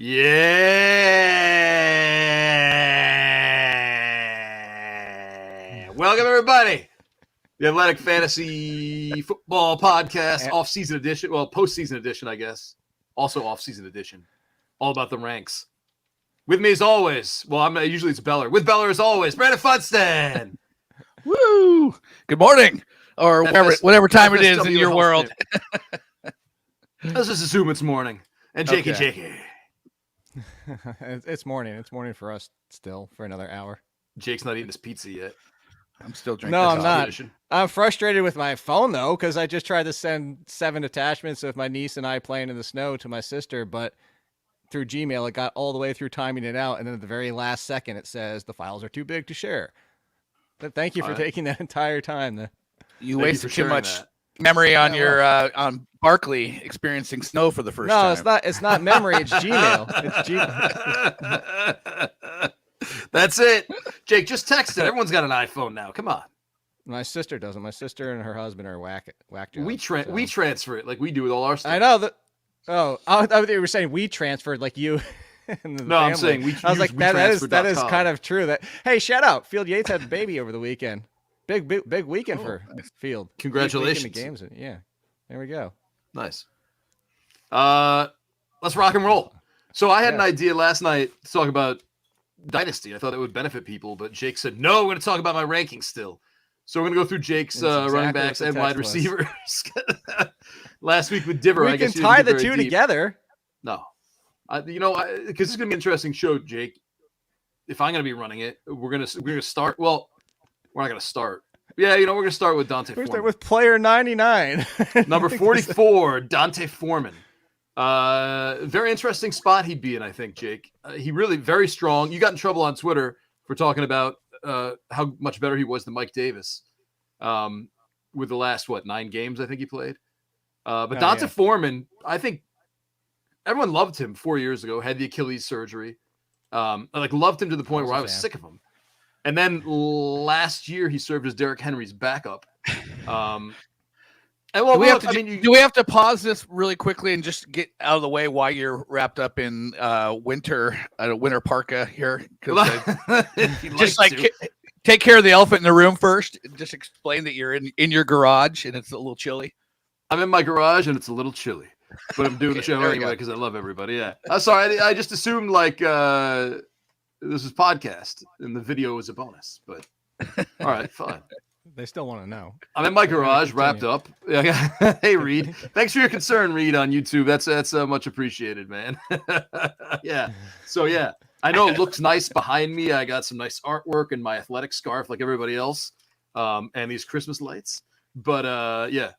Yeah. Welcome, everybody. The Athletic Fantasy Football Podcast, off-season edition. Well, post-season edition, I guess. Also off-season edition. All about the ranks. With me as always. Well, usually it's Beller. With Beller as always, Brandon Funston. Woo! Good morning, or whatever time it is in your world. Let's just assume it's morning. And Jakey. It's morning. It's morning for us still for another hour. Jake's not eating his pizza yet. I'm still drinking. No, I'm not. I'm frustrated with my phone, though, because I just tried to send 7 attachments of my niece and I playing in the snow to my sister, but through Gmail, it got all the way through timing it out, and then at the very last second, it says the files are too big to share. But thank you for taking that entire time. You wasted too much memory on your on Barkley experiencing snow for the first time. No, it's not memory. It's Gmail. It's Gmail. That's it. Jake, just text it. Everyone's got an iPhone now. Come on. My sister doesn't. My sister and her husband are whack jobs. We transfer it like we do with all our stuff. I know that. Oh, I thought you were saying we transferred like you. And the family. I'm saying we. I was like, that is kind of true. That hey, shout out, Field Yates had a baby over the weekend. Big weekend for Field. Congratulations. Big weekend of games. Yeah, there we go. Nice. Let's rock and roll. So I had an idea last night to talk about Dynasty. I thought it would benefit people, but Jake said, no, we're going to talk about my rankings still. So we're going to go through Jake's running backs and wide receivers. Last week with Diver, I guess we can tie the two together. No. Because this is going to be an interesting show, Jake. If I'm going to be running it, we're going to start. Well, we're not going to start. Yeah, we're going to start with Dante Foreman. Start with player 99. Number 44, Dante Foreman. Very interesting spot he'd be in, I think, Jake. He really very strong. You got in trouble on Twitter for talking about how much better he was than Mike Davis with the last, 9 games I think he played. But Dante Foreman, I think everyone loved him 4 years ago, had the Achilles surgery. Loved him to the point where I was sick of him. And then last year he served as Derrick Henry's backup. Do we have to pause this really quickly and just get out of the way why you're wrapped up in winter parka here? Take care of the elephant in the room first. Just explain that you're in your garage and it's a little chilly. I'm in my garage and it's a little chilly, but I'm doing the show anyway because I love everybody. Yeah, I'm sorry. I just assumed this is podcast and the video is a bonus, but all right, fine. They still want to know. I'm in my garage, wrapped up. Hey, Reed. Thanks for your concern, Reed, on YouTube. That's much appreciated, man. Yeah. So, yeah, I know it looks nice behind me. I got some nice artwork and my athletic scarf like everybody else and these Christmas lights. But, yeah,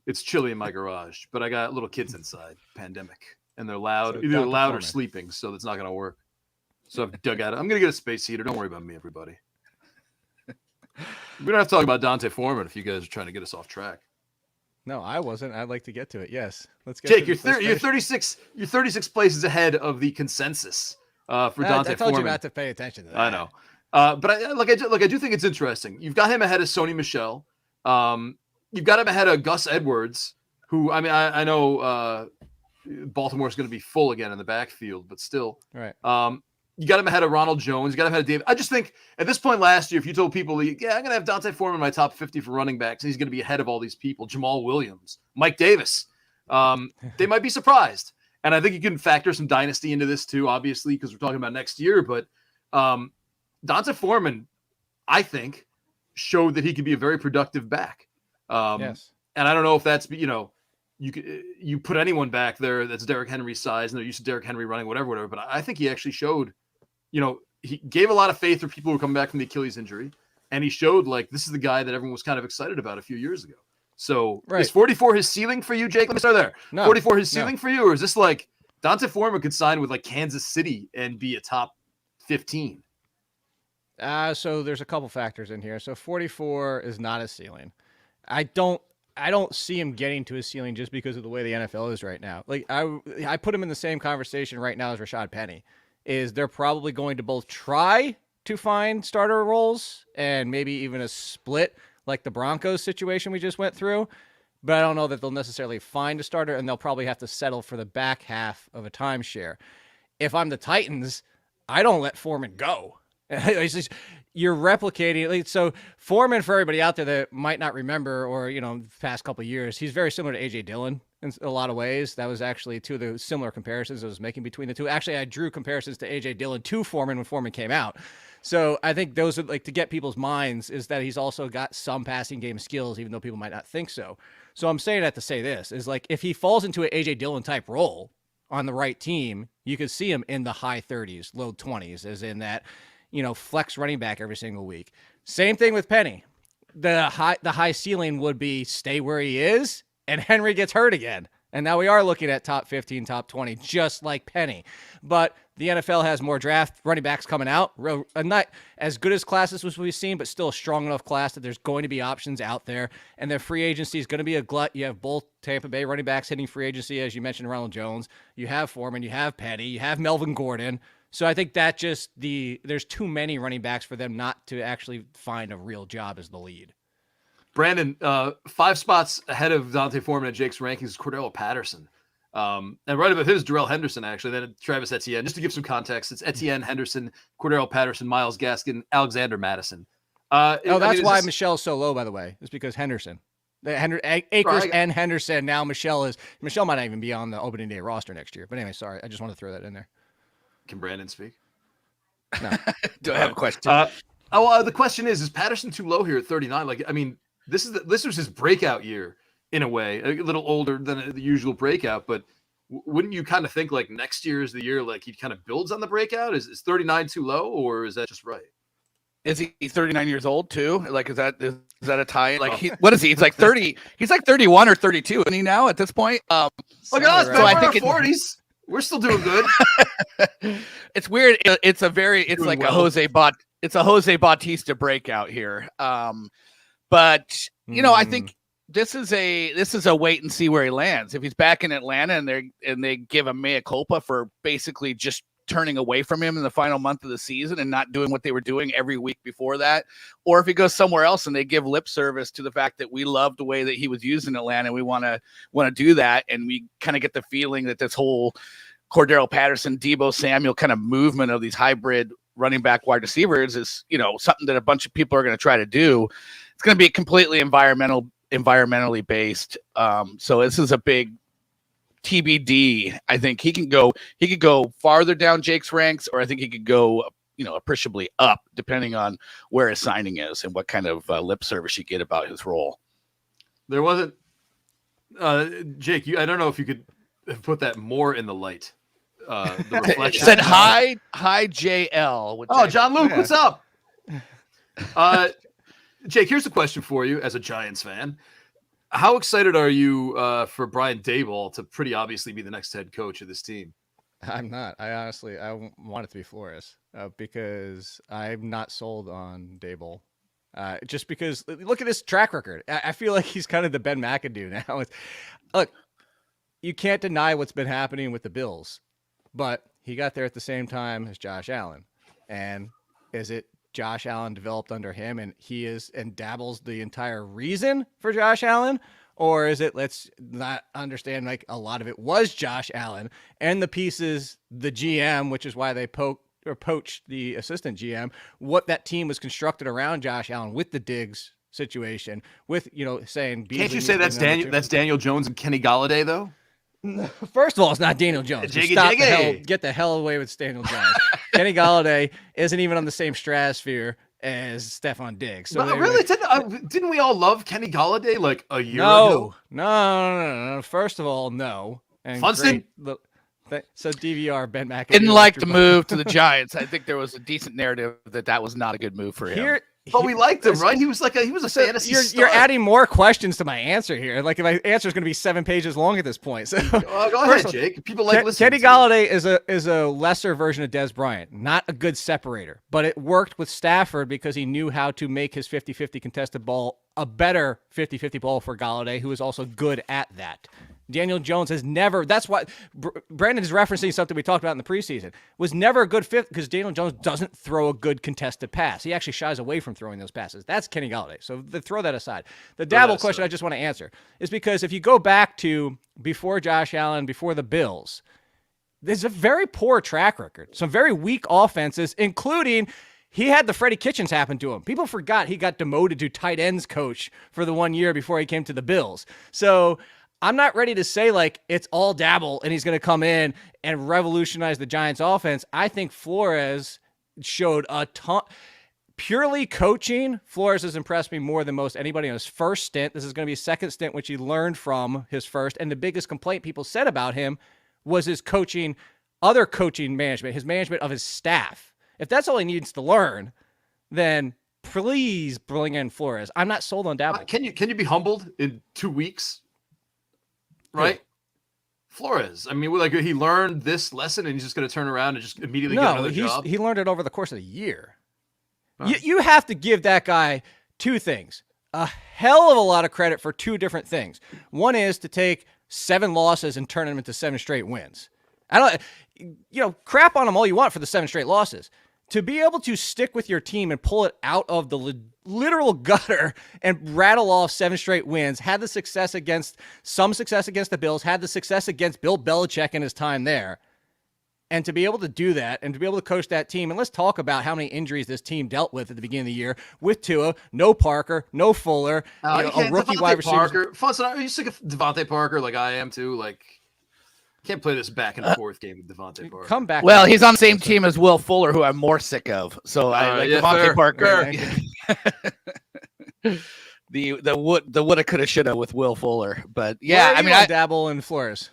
it's chilly in my garage. But I got little kids inside, pandemic, and they're loud. So either loud or sleeping, so that's not going to work. So I've dug out it. I'm going to get a space heater. Don't worry about me, everybody. We don't have to talk about Dante Foreman if you guys are trying to get us off track. No, I wasn't. I'd like to get to it. Yes, let's get. Jake, you're 36. You're 36 places ahead of the consensus for Dante Foreman. I told you not to pay attention to that. I know, but I do think it's interesting. You've got him ahead of Sony Michel. You've got him ahead of Gus Edwards, who I know Baltimore's going to be full again in the backfield, but still, right. You got him ahead of Ronald Jones. You got him ahead of David. I just think at this point last year, if you told people, I'm going to have Dante Foreman in my top 50 for running backs, and he's going to be ahead of all these people, Jamal Williams, Mike Davis, they might be surprised. And I think you can factor some dynasty into this too, obviously, because we're talking about next year. But Dante Foreman, I think, showed that he could be a very productive back. Yes. And I don't know if that's, you put anyone back there that's Derrick Henry's size, and they're used to Derrick Henry running whatever. But I think he actually showed, he gave a lot of faith for people who come back from the Achilles injury, and he showed this is the guy that everyone was kind of excited about a few years ago. So is 44 his ceiling for you, Jake? Let me start there. No, 44 his ceiling for you, or is this Dante Foreman could sign with Kansas City and be a top 15? So there's a couple factors in here. So 44 is not his ceiling. I don't see him getting to his ceiling just because of the way the NFL is right now. I put him in the same conversation right now as Rashad Penny. Is they're probably going to both try to find starter roles and maybe even a split like the Broncos situation we just went through. But I don't know that they'll necessarily find a starter, and they'll probably have to settle for the back half of a timeshare. If I'm the Titans, I don't let Foreman go. It's just, you're replicating. Like, so Foreman, for everybody out there that might not remember, or the past couple of years, he's very similar to AJ Dillon in a lot of ways. That was actually two of the similar comparisons I was making between the two. Actually, I drew comparisons to AJ Dillon to Foreman when Foreman came out. So I think those are like to get people's minds is that he's also got some passing game skills, even though people might not think so. So I'm saying that to say this is like if he falls into an AJ Dillon type role on the right team, you could see him in the high 30s, low 20s, as in that, flex running back every single week. Same thing with Penny. The high ceiling would be stay where he is, and Henry gets hurt again. And now we are looking at top 15, top 20, just like Penny. But the NFL has more draft running backs coming out. Not as good as classes as we've seen, but still a strong enough class that there's going to be options out there. And the free agency is going to be a glut. You have both Tampa Bay running backs hitting free agency, as you mentioned, Ronald Jones. You have Foreman, you have Penny, you have Melvin Gordon. So I think that there's too many running backs for them not to actually find a real job as the lead. Brandon, 5 spots ahead of Dante Foreman at Jake's rankings is Cordell Patterson. And right above his Darrell Henderson, actually, then Travis Etienne. Just to give some context, it's Etienne, Henderson, Cordell Patterson, Myles Gaskin, Alexander Madison. That's why Michelle's so low, by the way. It's because Henderson. Akers and Henderson. Now Michelle might not even be on the opening day roster next year. But anyway, sorry. I just want to throw that in there. Can Brandon speak? No. Do I have a question? The question is Patterson too low here at 39? Like, I mean, this was his breakout year in a way, a little older than the usual breakout, but wouldn't you kind of think like next year is the year like he kind of builds on the breakout? Is 39 too low, or is that just right? Is he 39 years old too? Like, is that a tie? Like, what is he? He's like 30. He's like 31 or 32, isn't he now at this point? Look at us, so I think 40s. We're still doing good. It's weird. It's like well. It's a Jose Bautista breakout here. But I think this is a wait and see where he lands. If he's back in Atlanta and they give him mea culpa for basically just turning away from him in the final month of the season and not doing what they were doing every week before that, or if he goes somewhere else and they give lip service to the fact that we love the way that he was used in Atlanta, we want to do that, and we kind of get the feeling that this whole Cordero Patterson, Deebo Samuel kind of movement of these hybrid running back wide receivers is something that a bunch of people are going to try to do. It's going to be completely environmentally based. So this is a big TBD. I think he could go farther down Jake's ranks, or I think he could go, appreciably up, depending on where his signing is and what kind of lip service you get about his role. There wasn't, Jake. I don't know if you could put that more in the light. The reflection. Said hi JL. Oh, John Luke, what's up? Jake, here's a question for you as a Giants fan. How excited are you for Brian Daboll to pretty obviously be the next head coach of this team? I'm not. I want it to be Flores because I'm not sold on Daboll. Just because, look at his track record. I feel like he's kind of the Ben McAdoo now. Look, you can't deny what's been happening with the Bills, but he got there at the same time as Josh Allen. And is it Josh Allen developed under him and he is and Daboll's the entire reason for Josh Allen? Or is it, let's not understand, like a lot of it was Josh Allen and the pieces, the GM, which is why they poached the assistant GM, what that team was constructed around Josh Allen with the Diggs situation, with, saying, can't you say that's Daniel Jones and Kenny Golladay though? First of all, it's not Daniel Jones. Get the hell away with Daniel Jones. Kenny Golladay isn't even on the same stratosphere as Stephon Diggs. So really? Didn't we all love Kenny Golladay like a year ago? No. First of all, no. And Funston? So DVR, Ben McAdoo. Didn't like the move to the Giants. I think there was a decent narrative that was not a good move for him. But we liked him, right? He was a fantasy star. You're adding more questions to my answer here. Like, if my answer is going to be 7 pages long at this point. So go ahead, Jake. People like listening. Kenny Golladay is a lesser version of Dez Bryant. Not a good separator, but it worked with Stafford because he knew how to make his 50-50 contested ball a better 50-50 ball for Golladay, who is also good at that. Daniel Jones has never, that's why Brandon is referencing something we talked about in the preseason, was never a good fit because Daniel Jones doesn't throw a good contested pass. He actually shies away from throwing those passes. That's Kenny Golladay. So throw that aside. The Daboll question I just want to answer is because if you go back to before Josh Allen, before the Bills, there's a very poor track record, some very weak offenses, including he had the Freddie Kitchens happen to him. People forgot he got demoted to tight ends coach for the 1 year before he came to the Bills. So I'm not ready to say like it's all Dabble and he's going to come in and revolutionize the Giants offense. I think Flores showed a ton. Purely coaching, Flores has impressed me more than most anybody on his first stint. This is going to be his second stint, which he learned from his first. And the biggest complaint people said about him was his coaching, other coaching management, his management of his staff. If that's all he needs to learn, then please bring in Flores. I'm not sold on Dabble. Can you be humbled in 2 weeks? Right? Yeah. Flores. I mean, like he learned this lesson and he's just going to turn around and just immediately get another job. He learned it over the course of a year. You have to give that guy two things. A hell of a lot of credit for two different things. One is to take 7 losses and turn them into 7 straight wins. Crap on him all you want for the 7 straight losses. To be able to stick with your team and pull it out of the literal gutter and rattle off 7 straight wins, had the success against the Bills, had the success against Bill Belichick in his time there. And to be able to do that and to be able to coach that team, and let's talk about how many injuries this team dealt with at the beginning of the year with Tua, no Parker, no Fuller, a rookie wide receiver. Funston, are you sick of Devontae Parker like I am too? Like, can't play this back and forth game with Devontae Parker. Come back. Well, he's on the same team as Will Fuller, who I'm more sick of. So I like Devontae Parker. The woulda, coulda, shoulda with Will Fuller, but yeah, I Dabble and Flores.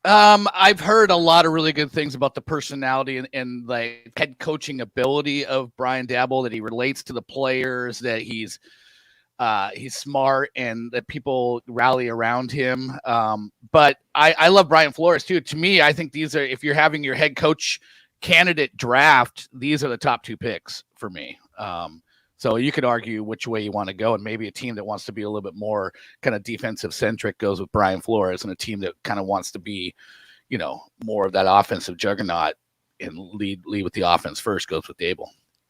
I've heard a lot of really good things about the personality and like head coaching ability of Brian Dabble, that he relates to the players, that he's smart, and that people rally around him. But I love Brian Flores too. To me, I think these are, if you're having your head coach candidate draft, these are the top 2 picks for me. So you could argue which way you want to go, and maybe a team that wants to be a little bit more kind of defensive centric goes with Brian Flores, and a team that kind of wants to be, more of that offensive juggernaut and lead with the offense first goes with Dable.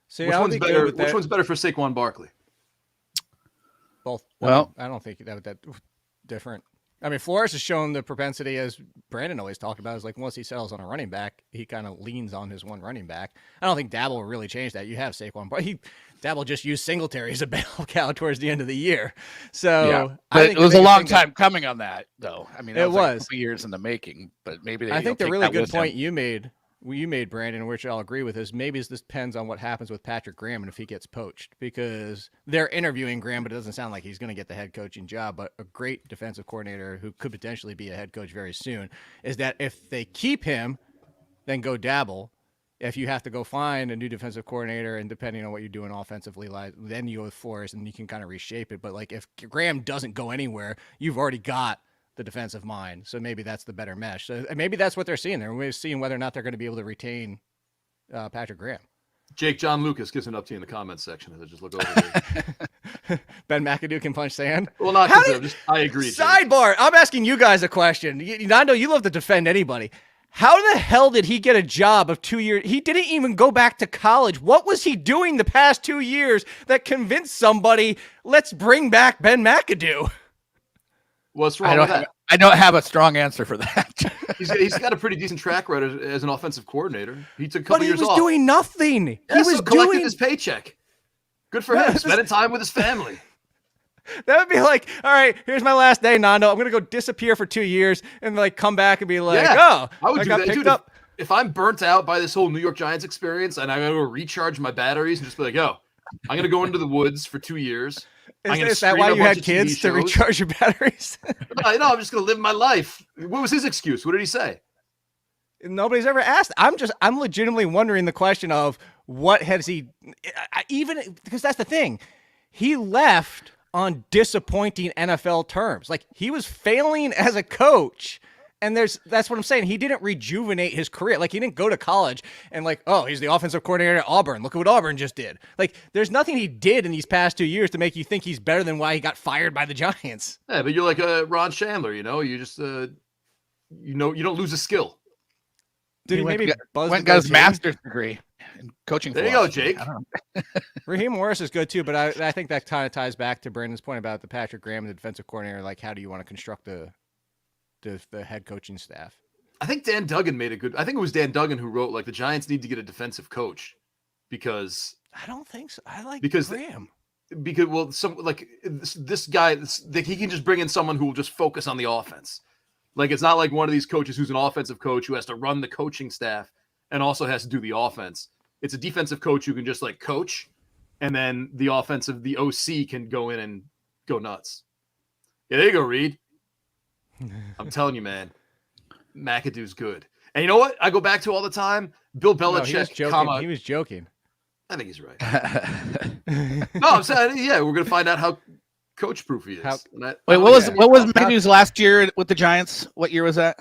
So which one's better? Which one's better for Saquon Barkley? Both. Well, I don't think that different. I mean, Flores has shown the propensity, as Brandon always talked about, is like once he settles on a running back, he kind of leans on his one running back. I don't think Dabble will really change that. You have Saquon, but Dabble just used Singletary as a bell cow towards the end of the year. So yeah, but it was a long time coming on that, though. I mean, it was like 2 years in the making, but maybe I think the really good point you made, Brandon, which I'll agree with, is maybe this depends on what happens with Patrick Graham and if he gets poached, because they're interviewing Graham, but it doesn't sound like he's going to get the head coaching job. But a great defensive coordinator who could potentially be a head coach very soon is that if they keep him, then go Dabble. If you have to go find a new defensive coordinator, and depending on what you're doing offensively, then you go with Flores and you can kind of reshape it. But like if Graham doesn't go anywhere, you've already got the defensive mind. So maybe that's the better mesh. So maybe that's what they're seeing. They're seeing whether or not they're going to be able to retain Patrick Graham. Jake John Lucas gives an up to you in the comments section as I just look over there. Ben McAdoo can punch sand. Well, not because I agree. Sidebar. I'm asking you guys a question. Nando, you love to defend anybody. How the hell did he get a job of 2 years? He didn't even go back to college. What was he doing the past 2 years that convinced somebody, let's bring back Ben McAdoo? What's wrong with that? I don't have a strong answer for that. he's got a pretty decent track record as an offensive coordinator. He took a couple years off. But he was doing nothing. Yeah, he was collecting his paycheck. Good for him. Spending time with his family. That would be like, all right, here's my last day, Nando. I'm going to go disappear for 2 years and like come back and be like, I would do that. Dude, if I'm burnt out by this whole New York Giants experience and I got to recharge my batteries and just be like, I'm going to go into the woods for 2 years. Is that why you had kids to recharge your batteries? No, I'm just going to live my life. What was his excuse? What did he say? Nobody's ever asked. I'm legitimately wondering the question of what has he, even because that's the thing. He left on disappointing NFL terms. Like he was failing as a coach. And that's what I'm saying. He didn't rejuvenate his career. Like he didn't go to college and like, oh, he's the offensive coordinator at Auburn. Look at what Auburn just did. Like there's nothing he did in these past 2 years to make you think he's better than why he got fired by the Giants. Yeah, but you're like Ron Chandler, you just, you don't lose a skill. Did he maybe got his master's degree in coaching? There you go, Jake. Raheem Morris is good too, but I think that kind of ties back to Brandon's point about the Patrick Graham, the defensive coordinator. Like, how do you want to construct the head coaching staff? I think Dan Duggan made a good. I think it was Dan Duggan who wrote like the Giants need to get a defensive coach because I don't think so. I like because Graham. Because this guy, he can just bring in someone who will just focus on the offense. Like it's not like one of these coaches who's an offensive coach who has to run the coaching staff and also has to do the offense. It's a defensive coach who can just like coach, and then the OC can go in and go nuts. Yeah, there you go, Reed. I'm telling you, man, McAdoo's good. And you know what? I go back to all the time. Bill Belichick. He was joking. I think he's right. No, I'm saying, yeah, we're gonna find out how coach-proof he is. What was McAdoo's last year with the Giants? What year was that?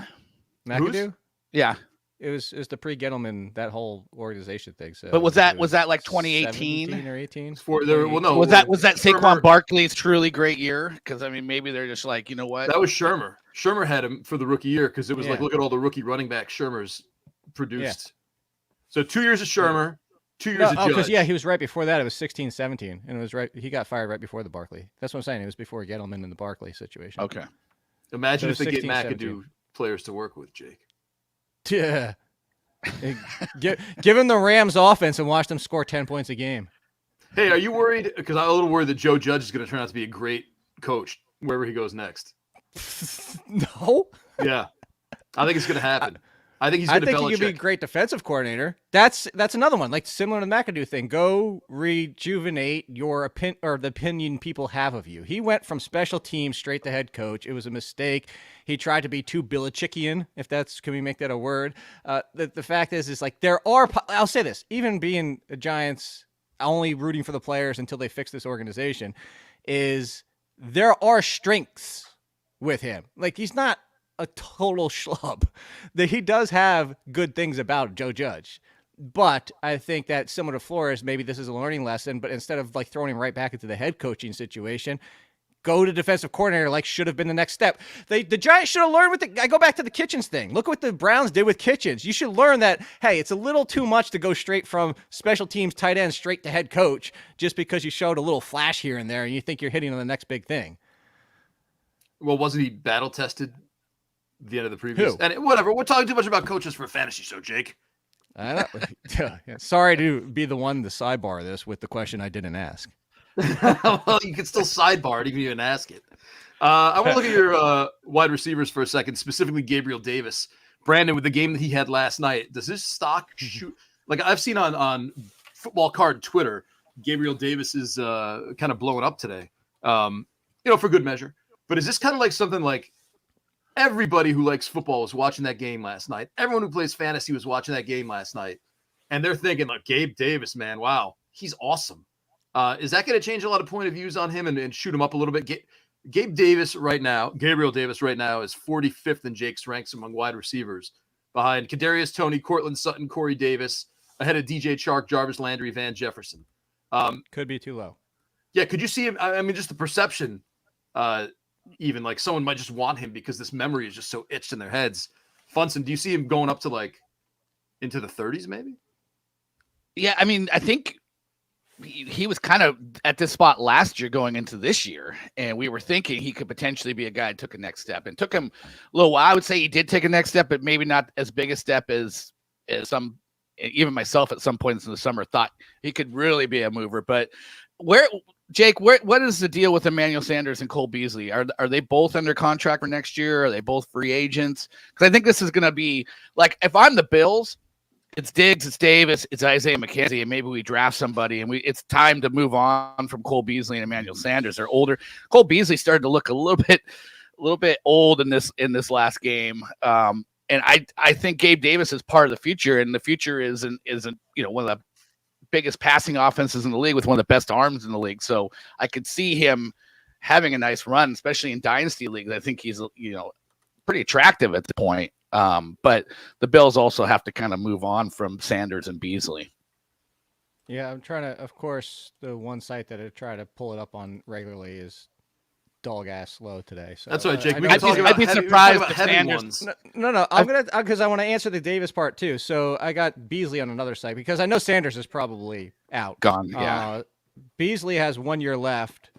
McAdoo? Yeah, it was the pre-Gettleman, that whole organization thing. So, but was that like 2018 or 18? Was that Saquon Barkley's truly great year? Because I mean, maybe they're just like, you know what? That was Shermer. Shermer had him for the rookie year because it was like, look at all the rookie running back Shermer's produced. Yeah. So 2 years of Shermer. 2 years of Judge. Because he was right before that. It was 16-17, and it was right. He got fired right before the Barkley. That's what I'm saying. It was before Gettleman and the Barkley situation. Okay. Imagine if they get McAdoo players to work with, Jake. Yeah. Give him the Rams offense and watch them score 10 points a game. Hey, are you worried? Because I'm a little worried that Joe Judge is going to turn out to be a great coach wherever he goes next. No. Yeah, I think it's going to happen. I think he could be a great defensive coordinator. That's another one, like similar to the McAdoo thing. Go rejuvenate your the opinion people have of you. He went from special teams straight to head coach. It was a mistake. He tried to be too Belichickian, can we make that a word? The fact is like I'll say this, even being a Giants only rooting for the players until they fix this organization, is there are strengths with him. Like he's not a total schlub. That he does have good things about Joe Judge, but I think that similar to Flores, maybe this is a learning lesson. But instead of like throwing him right back into the head coaching situation, go to defensive coordinator. Like should have been the next step. The Giants should have learned I go back to the Kitchens thing. Look what the Browns did with Kitchens. You should learn that hey, it's a little too much to go straight from special teams tight end straight to head coach just because you showed a little flash here and there and you think you're hitting on the next big thing. Well, wasn't he battle tested? The end of the previous and whatever. We're talking too much about coaches for a fantasy show, Jake. Sorry to be the one to sidebar this with the question I didn't ask. Well, you can still sidebar it even if you didn't ask it. I want to look at your wide receivers for a second, specifically Gabriel Davis. Brandon, with the game that he had last night, does his stock shoot? Like I've seen on Football Card Twitter, Gabriel Davis is kind of blowing up today, for good measure. But is this kind of like something like everybody who likes football was watching that game last night. Everyone who plays fantasy was watching that game last night. And they're thinking, like, Gabe Davis, man, wow, he's awesome. Is that going to change a lot of point of views on him and shoot him up a little bit? Gabriel Davis right now is 45th in Jake's ranks among wide receivers, behind Kadarius Toney, Cortland Sutton, Corey Davis, ahead of DJ Chark, Jarvis Landry, Van Jefferson. Could be too low. Yeah, could you see him? I mean, just the perception, even like someone might just want him because this memory is just so itched in their heads. Funston, do you see him going up to like into the 30s maybe? Yeah, I mean, I think he was kind of at this spot last year going into this year, and we were thinking he could potentially be a guy who took a next step. And took him a little while. I would say he did take a next step, but maybe not as big a step as some, even myself at some points in the summer thought he could really be a mover. But Jake, what is the deal with Emmanuel Sanders and Cole Beasley? Are they both under contract for next year? Are they both free agents? Because I think this is going to be like, if I'm the Bills, it's Diggs, it's Davis, it's Isaiah McKenzie, and maybe we draft somebody, and it's time to move on from Cole Beasley and Emmanuel Sanders. They're older. Cole Beasley started to look a little bit old in this last game. And I think Gabe Davis is part of the future, and the future isn't one of the biggest passing offenses in the league with one of the best arms in the league. So I could see him having a nice run, especially in dynasty leagues. I think he's pretty attractive at the point. But the Bills also have to kind of move on from Sanders and Beasley. Yeah, I'm trying to, of course, the one site that I try to pull it up on regularly is dog ass slow today. So that's right, Jake. I'd be surprised if Sanders. No. I'm gonna because I want to answer the Davis part too. So I got Beasley on another site because I know Sanders is probably out, gone. Yeah, Beasley has 1 year left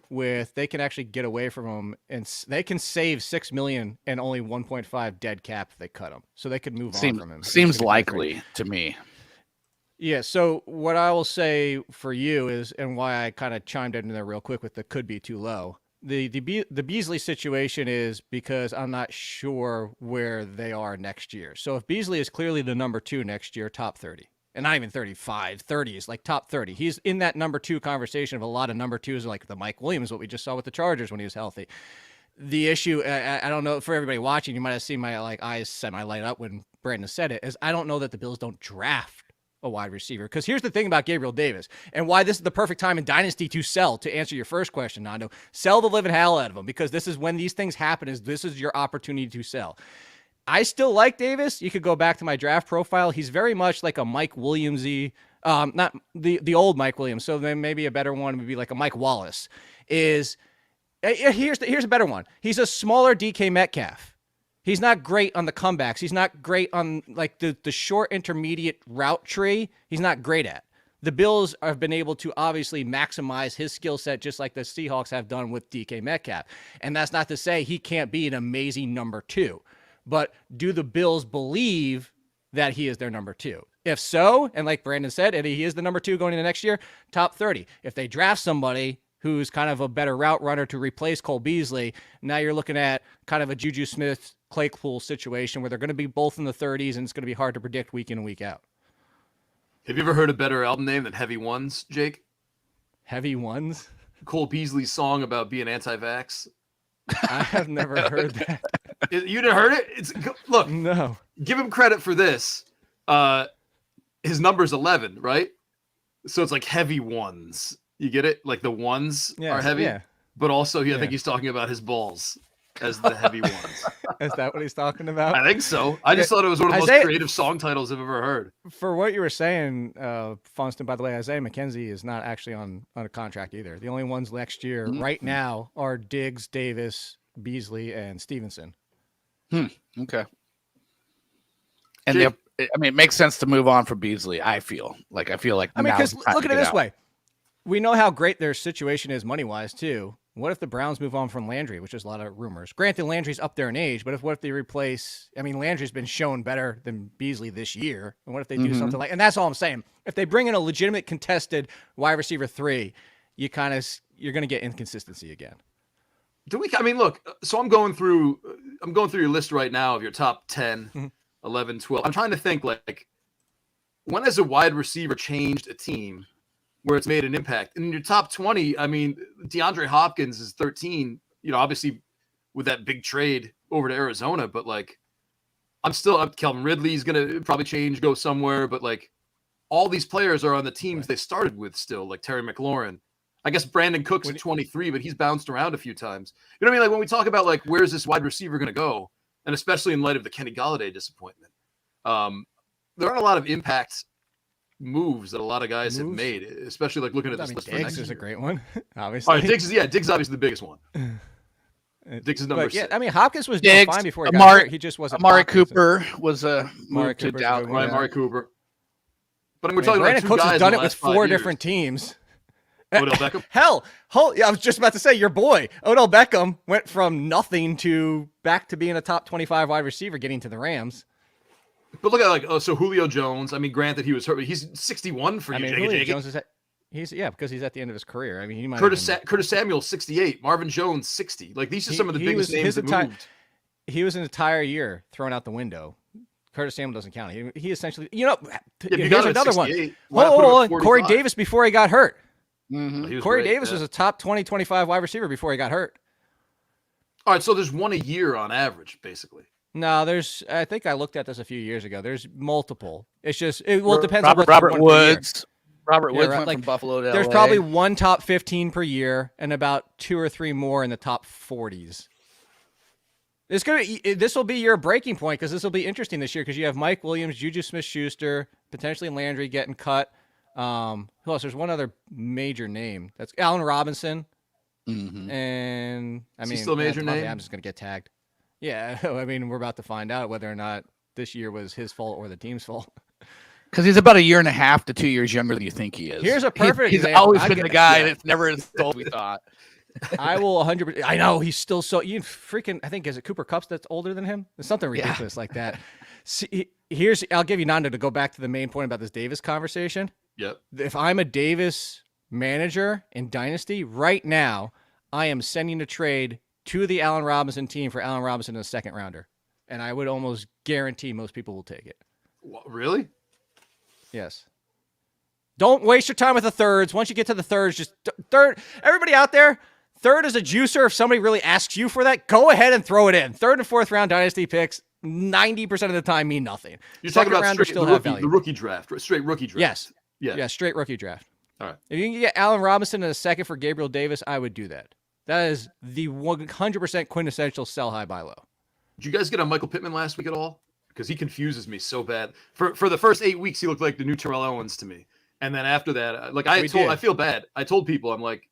they can actually get away from him, and they can save $6 million and only 1.5 dead cap if they cut him, so they could move on from him. Seems likely to me. Yeah. So what I will say for you is, and why I kind of chimed in there real quick with the could be too low. The Beasley situation is because I'm not sure where they are next year. So if Beasley is clearly the number 2 next year, top 30, and not even 35, 30 is like top 30. He's in that number 2 conversation of a lot of number 2s like the Mike Williams, what we just saw with the Chargers when he was healthy. The issue, I don't know, for everybody watching, you might have seen my eyes semi-light up when Brandon said it, is I don't know that the Bills don't draft a wide receiver. Because here's the thing about Gabriel Davis and why this is the perfect time in Dynasty to sell, to answer your first question, Nando. Sell the living hell out of him, because this is when these things happen, this is your opportunity to sell. I still like Davis. You could go back to my draft profile. He's very much like a Mike Williams-y, not the old Mike Williams. So then maybe a better one would be like a Mike Wallace. Here's a better one. He's a smaller DK Metcalf. He's not great on the comebacks. He's not great on like the short intermediate route tree. He's not great at. The Bills have been able to obviously maximize his skill set just like the Seahawks have done with DK Metcalf. And that's not to say he can't be an amazing number 2. But do the Bills believe that he is their number 2? If so, and like Brandon said, and he is the number 2 going into next year, top 30. If they draft somebody who's kind of a better route runner to replace Cole Beasley, now you're looking at kind of a Juju Smith Claypool situation where they're going to be both in the 30s, and it's going to be hard to predict week in and week out. Have you ever heard a better album name than Heavy Ones, Jake? Heavy Ones? Cole Beasley's song about being anti-vax. I have never heard that. You didn't heard it? Look, no. Give him credit for this. His number's 11, right? So it's like heavy ones. You get it? Like the ones are heavy, but also I think he's talking about his balls as the heavy ones. Is that what he's talking about? I think so. I just thought it was one of the most creative song titles I've ever heard. For what you were saying, Funston, by the way, Isaiah McKenzie is not actually on a contract either. The only ones next year right now are Diggs, Davis, Beasley, and Stevenson. Okay. And it makes sense to move on from Beasley. I feel like because look at it this way. We know how great their situation is money-wise, too. What if the Browns move on from Landry, which is a lot of rumors? Granted, Landry's up there in age, but what if they replace... I mean, Landry's been shown better than Beasley this year. And what if they do something like... And that's all I'm saying. If they bring in a legitimate contested wide receiver 3, you're going to get inconsistency again. Look, so I'm going through your list right now of your top 10, 11, 12. I'm trying to think, like, when has a wide receiver changed a team where it's made an impact? In your top 20, I mean, DeAndre Hopkins is 13, obviously with that big trade over to Arizona, but like, Calvin Ridley's going to probably go somewhere, but like all these players are on the teams they started with still, like Terry McLaurin. I guess Brandon Cooks at 23, but he's bounced around a few times. You know what I mean? Like when we talk about like, where's this wide receiver going to go? And especially in light of the Kenny Golladay disappointment, there aren't a lot of impact moves that a lot of guys have made, especially like looking at this list. Diggs is a great one, obviously. All right, Diggs is obviously the biggest one. Diggs is number 6. Yeah, I mean, Hopkins was doing fine before he got hurt. He just wasn't. Amari Cooper was a move to Dallas. Right, Amari Cooper. But we're talking Brandon about Cooks guys has done it with 4 different teams. Odell Beckham? Hell, I was just about to say, your boy, Odell Beckham, went from nothing to back to being a top 25 wide receiver getting to the Rams. But look at so Julio Jones. I mean, granted he was hurt, but he's 61 for you. Julio Jones is because he's at the end of his career. I mean, he might. Curtis Samuel 68, Marvin Jones 60. Like these are some of the biggest names that moved. He was an entire year thrown out the window. Curtis Samuel doesn't count. He essentially, here's another one. Hold on, Corey Davis before he got hurt. Corey Davis was a top 20, 25 wide receiver before he got hurt. All right, so there's one a year on average, basically. No, I think I looked at this a few years ago. There's multiple. It's just, it depends on Robert Woods. Robert Woods went from Buffalo to There's LA. probably one top 15 per year and about 2 or 3 more in the top 40s. This will be your breaking point because this will be interesting this year because you have Mike Williams, Juju Smith-Schuster, potentially Landry getting cut. Who else? There's one other major name. That's Allen Robinson. And I mean, still a major name? I'm just going to get tagged. Yeah, I mean, we're about to find out whether or not this year was his fault or the team's fault. Because he's about 1.5 to 2 years younger than you think he is. Here's a perfect He's example. always been the guy that's never as old we thought. I will 100%. I know he's still so you freaking. I think is it Cooper Kupp's that's older than him? There's something ridiculous like that. See, I'll give you Nando to go back to the main point about this Davis conversation. Yep. If I'm a Davis manager in Dynasty right now, I am sending a trade to the Allen Robinson team for Allen Robinson in a second rounder, and I would almost guarantee most people will take it. What, really? Yes. Don't waste your time with the thirds. Once you get to the thirds, just third. Everybody out there, third is a juicer. If somebody really asks you for that, go ahead and throw it in. Third and fourth round Dynasty picks 90% of the time mean nothing. You're Second talking about still the rookie draft, straight rookie draft. Yes. Yeah. Yeah, straight rookie draft. All right. If you can get Allen Robinson in a second for Gabriel Davis, I would do that. That is the 100% quintessential sell high, buy low. Did you guys get on Michael Pittman last week at all? Because he confuses me so bad. For the first 8 weeks, he looked like the new Terrell Owens to me. And then after that, like I feel bad. I told people, I'm like,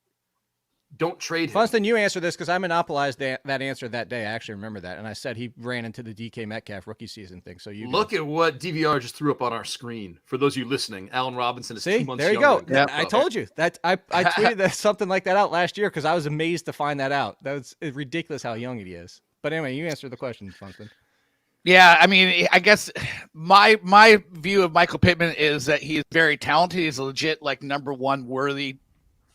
don't trade him. Funston, you answer this because I monopolized that answer that day. I actually remember that. And I said he ran into the DK Metcalf rookie season thing. So you look at what DVR just threw up on our screen. For those of you listening, Allen Robinson is 2 months there you younger. go. Yeah. I told you that I tweeted something like that out last year because I was amazed to find that out. That was ridiculous how young he is. But anyway, you answer the question, Funston. Yeah, I mean, I guess my view of Michael Pittman is that he's very talented. He's a legit like number one worthy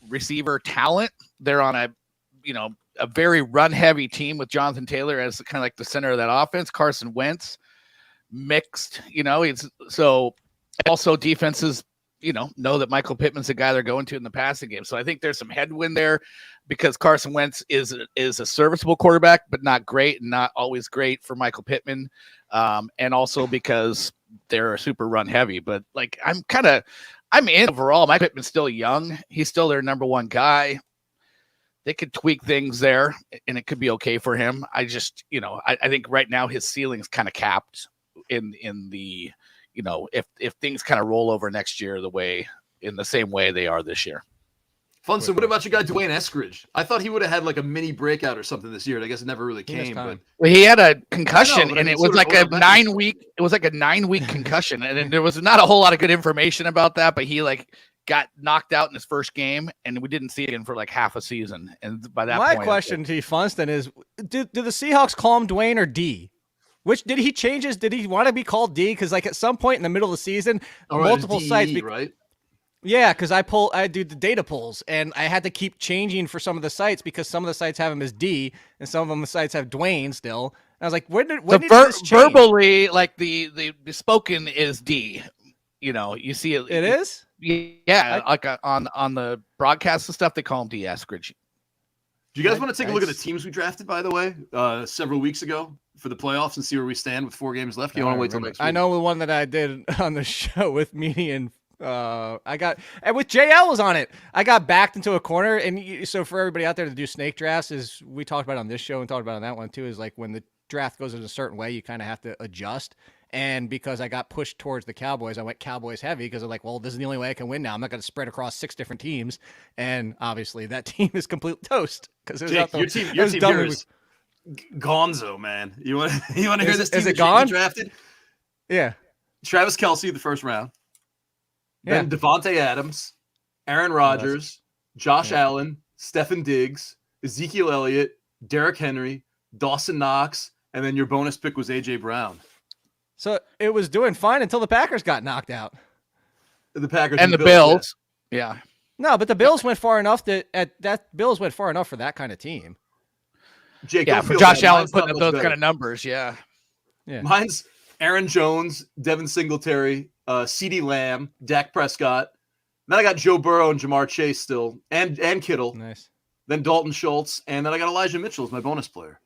receiver talent. They're on a very run heavy team with Jonathan Taylor as kind of like the center of that offense. Carson Wentz mixed, it's so also defenses, know that Michael Pittman's the guy they're going to in the passing game. So I think there's some headwind there because Carson Wentz is a serviceable quarterback, but not great and not always great for Michael Pittman. And also because they're super run heavy, but like, I'm in overall. Michael Pittman's still young. He's still their number one guy. They could tweak things there and it could be okay for him. I just, I think right now his ceiling's kind of capped in the, if things kind of roll over next year in the same way they are this year. Funston, what about your guy Dwayne Eskridge? I thought he would have had like a mini breakout or something this year. I guess it never really came. But he had a concussion, and it was like a 9 week. It was like a 9 week concussion, and there was not a whole lot of good information about that. But he got knocked out in his first game, and we didn't see it again for like half a season. And by that point, my question to you, Funston, is: do the Seahawks call him Dwayne or D? Which did he change his? Did he want to be called D? Because like at some point in the middle of the season, multiple sites, right? Yeah, because I do the data pulls, and I had to keep changing for some of the sites because some of the sites have him as D, and some of them the sites have Dwayne still. And I was like, when did this change? Verbally, like the spoken is D. You see it. It is. Yeah, on the broadcast and stuff, they call him D. Eskridge. Do you guys want to take a look at the teams we drafted, by the way, several weeks ago for the playoffs and see where we stand with 4 games left? You want to wait till next week? I know the one that I did on the show with me and. And with JL was on it. I got backed into a corner, and so for everybody out there to do snake drafts, is we talked about on this show and talked about on that one too. Is like when the draft goes in a certain way, you kind of have to adjust. And because I got pushed towards the Cowboys, I went Cowboys heavy because I'm like, well, this is the only way I can win now. I'm not going to spread across 6 different teams, and obviously that team is complete toast because Jake, your team here is Gonzo, man. You want to hear this team? Is it gone? Drafted? Yeah, Travis Kelce, the first round. Then Devontae Adams, Aaron Rodgers, Josh Allen, Stefon Diggs, Ezekiel Elliott, Derrick Henry, Dawson Knox, and then your bonus pick was A.J. Brown. So it was doing fine until the Packers got knocked out. The Packers and the Bills. Yeah. No, but the Bills went far enough Bills went far enough for that kind of team. Jake, for Josh Allen putting up those kind of numbers, yeah. Mine's Aaron Jones, Devin Singletary, CeeDee Lamb, Dak Prescott. Then I got Joe Burrow and Jamar Chase still, and Kittle. Nice. Then Dalton Schultz, and then I got Elijah Mitchell as my bonus player.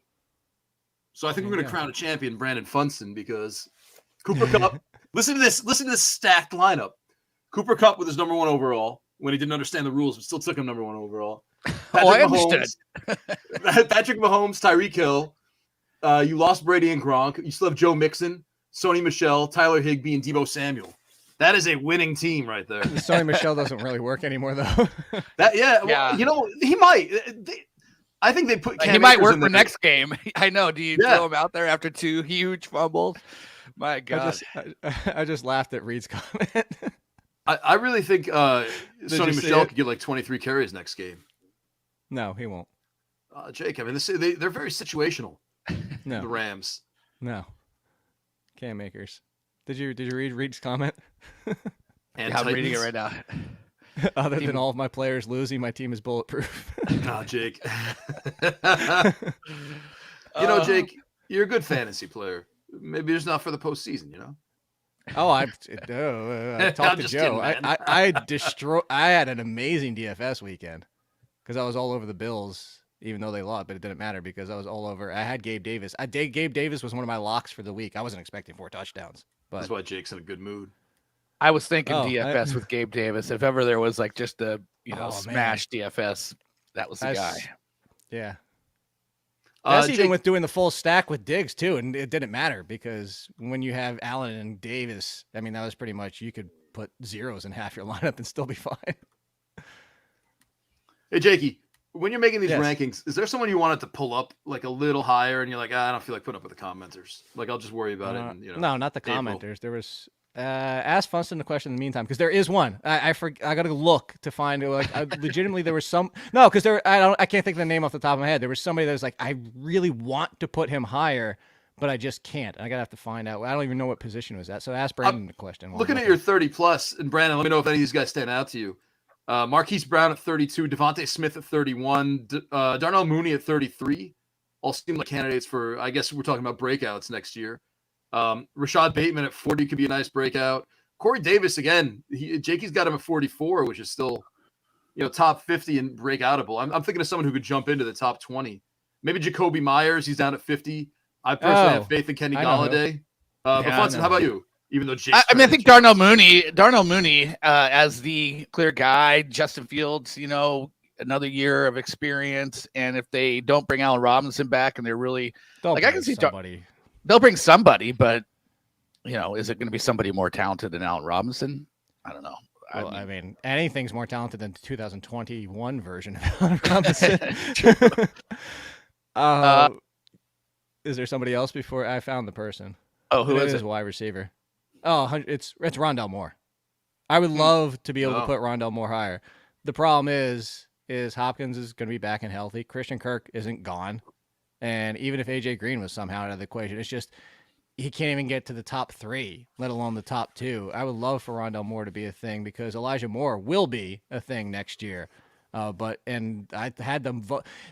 So I think we're going to crown a champion, Brandon Funston, because Cooper Kupp. Listen to this stacked lineup. Cooper Kupp with his number 1 overall when he didn't understand the rules, but still took him number 1 overall. I understood. Patrick Mahomes, Tyreek Hill. You lost Brady and Gronk. You still have Joe Mixon, Sony Michel, Tyler Higbee, and Deebo Samuel. That is a winning team right there. Sony Michel doesn't really work anymore, though. He might. I think they put. He might work for next game. I know. Do you throw him out there after 2 huge fumbles? My God. I just laughed at Reed's comment. I really think Sony Michel could get like 23 carries next game. No, he won't. Jake, I mean, they're very situational. No, The Rams. no. Cam Akers. Did you read Reed's comment? And I'm reading it Titans. right now. Other than all of my players losing, my team is bulletproof. Jake. Jake, you're a good fantasy player. Maybe just not for the postseason, you know? Oh, I talked to just Joe. kidding, man. I had an amazing DFS weekend because I was all over the Bills, even though they lost, but it didn't matter because I was all over. I had Gabe Davis. Gabe Davis was one of my locks for the week. I wasn't expecting 4 touchdowns, but That's why Jake's in a good mood. I was thinking Oh, DFS with Gabe Davis. If ever there was like just a smash man. DFS, that was the guy. Yeah. That's even Jake, with doing the full stack with Diggs too, and it didn't matter because when you have Allen and Davis, I mean that was pretty much you could put zeros in half your lineup and still be fine. Hey, Jakey, when you're making these Yes. rankings, is there someone you wanted to pull up like a little higher, and you're like, I don't feel like putting up with the commenters. Like, I'll just worry about it. And, No, not the April. commenters. There was ask Funston the question in the meantime because there is one. I got to look to find like legitimately there was some because I can't think of the name off the top of my head. There was somebody that was like I really want to put him higher, but I just can't. I gotta have to find out. I don't even know what position it was at. So ask Brandon the question. Looking at your 30 plus, and Brandon, let me know if any of these guys stand out to you. Marquise Brown at 32, Devontae Smith at 31, Darnell Mooney at 33. All seem like candidates for, I guess we're talking about breakouts next year. Rashad Bateman at 40 could be a nice breakout. Corey Davis, again, Jakey's got him at 44, which is still, top 50 and breakoutable. I'm thinking of someone who could jump into the top 20. Maybe Jacoby Myers, he's down at 50. I personally have faith in Kenny Galladay. But Funston, how about you? Even though Jake's I think Darnell Mooney as the clear guy, Justin Fields, another year of experience. And if they don't bring Allen Robinson back and they're really I can see somebody. They'll bring somebody, but is it going to be somebody more talented than Allen Robinson? I don't know. Well, I mean, anything's more talented than the 2021 version of Allen Robinson. Is there somebody else before I found the person? Oh, who is it? Wide receiver. Oh, it's Rondell Moore. I would love to be able to put Rondell Moore higher. The problem is Hopkins is going to be back and healthy. Christian Kirk isn't gone. And even if AJ Green was somehow out of the equation, it's just he can't even get to the top 3, let alone the top 2. I would love for Rondell Moore to be a thing because Elijah Moore will be a thing next year. And I had them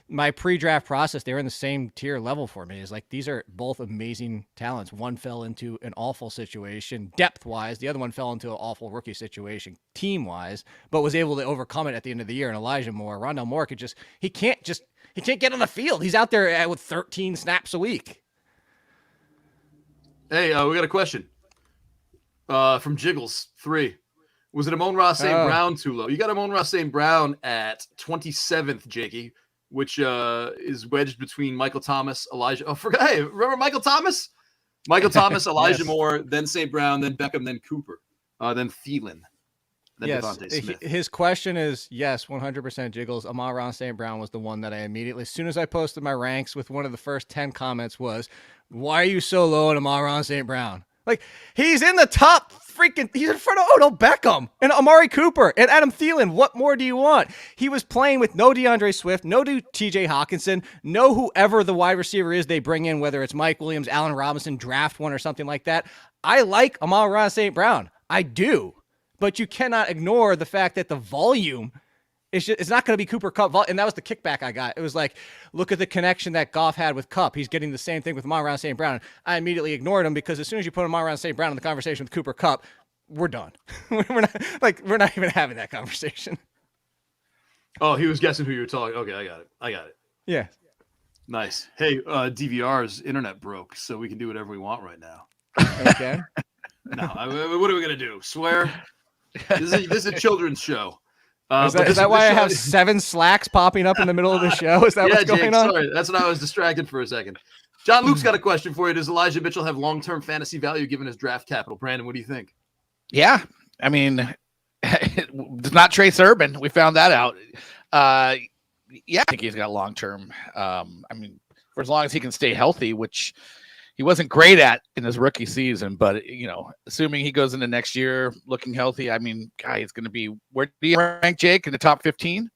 my pre-draft process. They were in the same tier level for me. It's like these are both amazing talents. One fell into an awful situation depth-wise. The other one fell into an awful rookie situation team-wise, but was able to overcome it at the end of the year. And Elijah Moore, Rondell Moore he can't get on the field. He's out there with 13 snaps a week. Hey, we got a question from Jiggles 3. Was it Amon-Ra St. Brown too low? You got Amon-Ra St. Brown at 27th, Jakey, which is wedged between Michael Thomas, Elijah. Oh, hey, remember Michael Thomas? Michael Thomas, Elijah Moore, then St. Brown, then Beckham, then Cooper, then Thielen, then Devontae Smith. His question is, yes, 100% Jiggles. Amon-Ra St. Brown was the one that I immediately, as soon as I posted my ranks with one of the first 10 comments was, why are you so low on Amon-Ra St. Brown? Like, he's in the top he's in front of Odell Beckham and Amari Cooper and Adam Thielen. What more do you want? He was playing with no DeAndre Swift, no TJ Hawkinson, no whoever the wide receiver is they bring in, whether it's Mike Williams, Allen Robinson, draft one or something like that. I like Amon-Ra St. Brown. I do. But you cannot ignore the fact that the volume it's not going to be Cooper Kupp. And that was the kickback I got. It was like, look at the connection that Goff had with Kupp. He's getting the same thing with Amon-Ra St. Brown. I immediately ignored him because as soon as you put Amon-Ra St. Brown in the conversation with Cooper Kupp, we're done. we're not even having that conversation. Oh, he was guessing who you were talking. Okay, I got it. Yeah. Nice. Hey, DVR's internet broke, so we can do whatever we want right now. Okay. No, what are we going to do? Swear? This is a children's show. Is that why I have 7 slacks popping up in the middle of the show? Is that what's going on? Sorry, that's what I was distracted for a second. John Luke's got a question for you. Does Elijah Mitchell have long-term fantasy value given his draft capital? Brandon, what do you think? Yeah, I mean, it's not Trace Urban. We found that out. Yeah, I think he's got long-term. I mean, for as long as he can stay healthy, which he wasn't great at in his rookie season, but assuming he goes into next year looking healthy, I mean, guy, it's going to be. Where do you rank Jake in the top 15?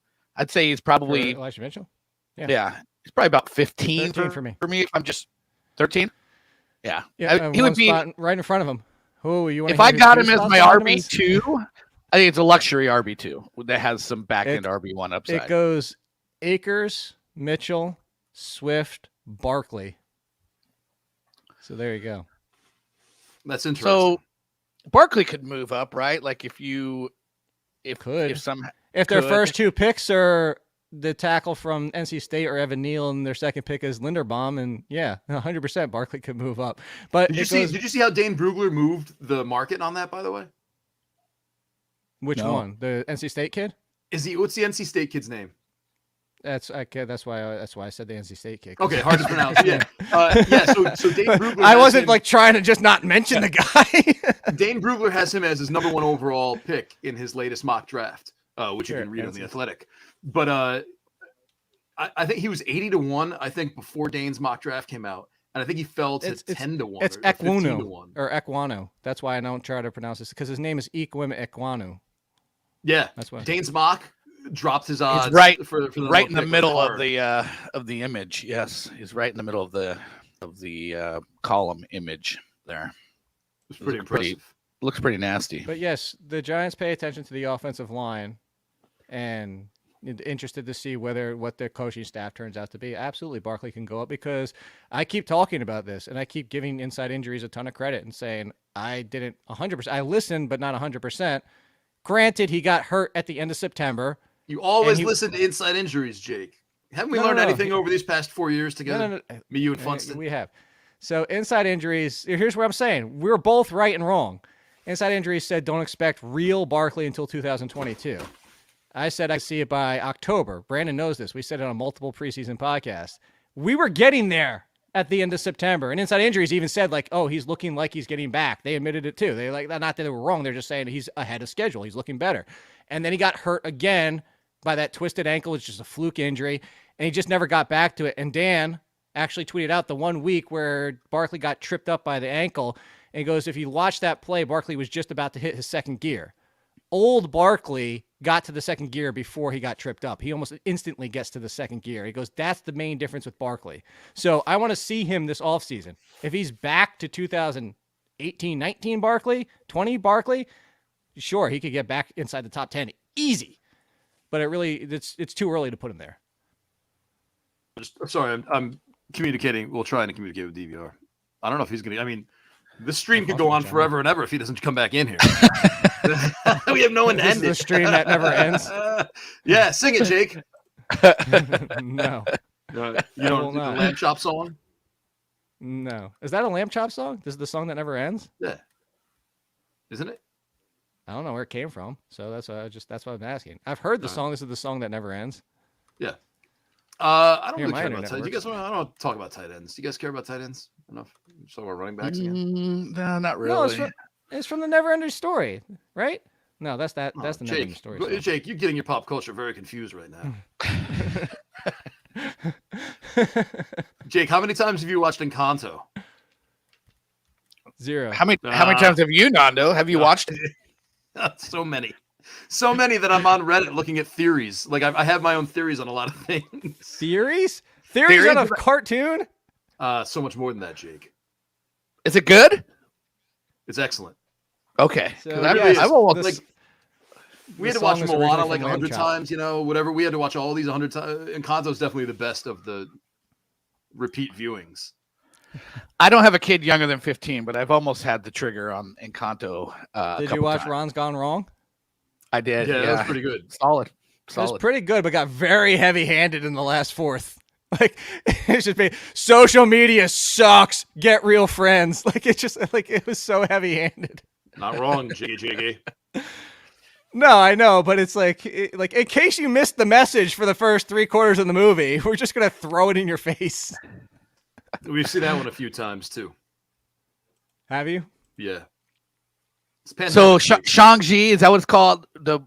I'd say he's probably Elijah Mitchell. Yeah, he's probably about 15 for me. For me, if I'm just 13. Yeah, he would be right in front of him. Who you want? If I got him as my RB2, I think it's a luxury RB2 that has some back end RB1 upside. It goes Akers, Mitchell, Swift, Barkley. So there you go. That's interesting. So Barkley could move up, right? Like if their first two picks are the tackle from NC State or Evan Neal, and their second pick is Linderbaum, and 100% Barkley could move up. But did you see how Dane Brugler moved the market on that? By the way, which one? The NC State kid? What's the NC State kid's name? That's why I said the NC State kid. Okay, hard to pronounce. Yeah. So Dane Brugler. I wasn't trying to just not mention the guy. Dane Brugler has him as his number 1 overall pick in his latest mock draft, which you can read on The Athletic. But I think he was 80-1. I think before Dane's mock draft came out, and I think he fell to 10-1. It's Ekwonu. That's why I don't try to pronounce this, because his name is Ikwem Ekwonu. Yeah, that's why Dane's mock dropped his odds. It's right for the right in the middle of the image. Yes, he's right in the middle of the column image there. It's pretty impressive. Looks pretty nasty. But yes, the Giants pay attention to the offensive line, and interested to see what their coaching staff turns out to be. Absolutely, Barkley can go up, because I keep talking about this, and I keep giving Inside Injuries a ton of credit and saying I didn't 100%. I listened, but not 100%. Granted, he got hurt at the end of September. You always listen to Inside Injuries, Jake. Haven't we learned anything over these past 4 years together? Me, you, and Funston. We have. So Inside Injuries, here's what I'm saying. We're both right and wrong. Inside Injuries said don't expect real Barkley until 2022. I said I see it by October. Brandon knows this. We said it on multiple preseason podcasts. We were getting there at the end of September. And Inside Injuries even said, he's looking like he's getting back. They admitted it too. Not that they were wrong. They're just saying he's ahead of schedule. He's looking better. And then he got hurt again by that twisted ankle. It's just a fluke injury. And he just never got back to it. And Dan actually tweeted out the 1 week where Barkley got tripped up by the ankle. And he goes, if you watch that play, Barkley was just about to hit his second gear. Old Barkley got to the second gear before he got tripped up. He almost instantly gets to the second gear. He goes, that's the main difference with Barkley. So I want to see him this offseason. If he's back to 2018-19 Barkley, 20 Barkley, sure, he could get back inside the top 10. Easy. But it's too early to put him there. Sorry, I'm communicating. We'll try and communicate with DVR. I don't know if he's going to, this stream could go on forever and ever if he doesn't come back in here. We have no one to end it. This is the stream that never ends. Yeah, sing it, Jake. No. You don't know the Lamb Chop song? No. Is that a Lamb Chop song? This is the song that never ends? Yeah. Isn't it? I don't know where it came from, so that's what I'm asking. I've heard the song. This is the song that never ends. Yeah. I don't really care about tight ends. You guys I don't talk about tight ends. Do you guys care about tight ends enough? So we're running backs again? No, not really. No, it's from the Never Ending Story, right? No, that's the Never Ending Story song. Jake, you're getting your pop culture very confused right now. Jake, how many times have you watched Encanto? 0. How many times have you, Nando? Have you watched it? So many that I'm on Reddit looking at theories. I have my own theories on a lot of things. Theories on a cartoon? So much more than that, Jake. Is it good? It's excellent. Okay. So, we had to watch Moana 100 times, whatever. We had to watch all these 100 times. Encanto's definitely the best of the repeat viewings. I don't have a kid younger than 15, but I've almost had the trigger on Encanto. Did you watch Ron's Gone Wrong? I did. Yeah, that was pretty good. Solid. It was pretty good, but got very heavy-handed in the last fourth. It's just social media sucks. Get real friends. It was so heavy-handed. Not wrong, JJ. No, I know, but it's in case you missed the message for the first 3/4 of the movie, we're just gonna throw it in your face. We've seen that one a few times too. Have you? Yeah. So Shang-Chi, is that what it's called? Yeah.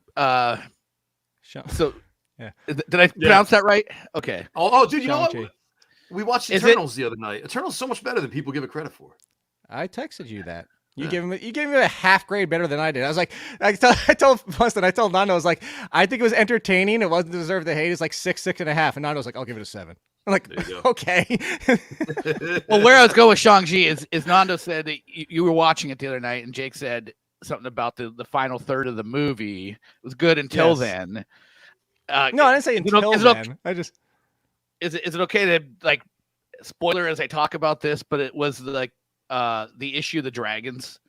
Did I pronounce that right? Okay. Oh, dude, you know what? We watched Eternals the other night. Eternals is so much better than people give it credit for. I texted you that. You gave him a half grade better than I did. I was like, I told Funston, I told Nando, I was like, I think it was entertaining. It wasn't deserved the hate. It's like 6.5. And Nando was like, I'll give it a 7. I'm like, okay. Well, where I was going with Shang-Chi is Nando said that you were watching it the other night, and Jake said something about the final third of the movie. It was good until then. No, I didn't say until then. Is it okay to, like, spoiler as I talk about this, but it was like the issue of the dragons.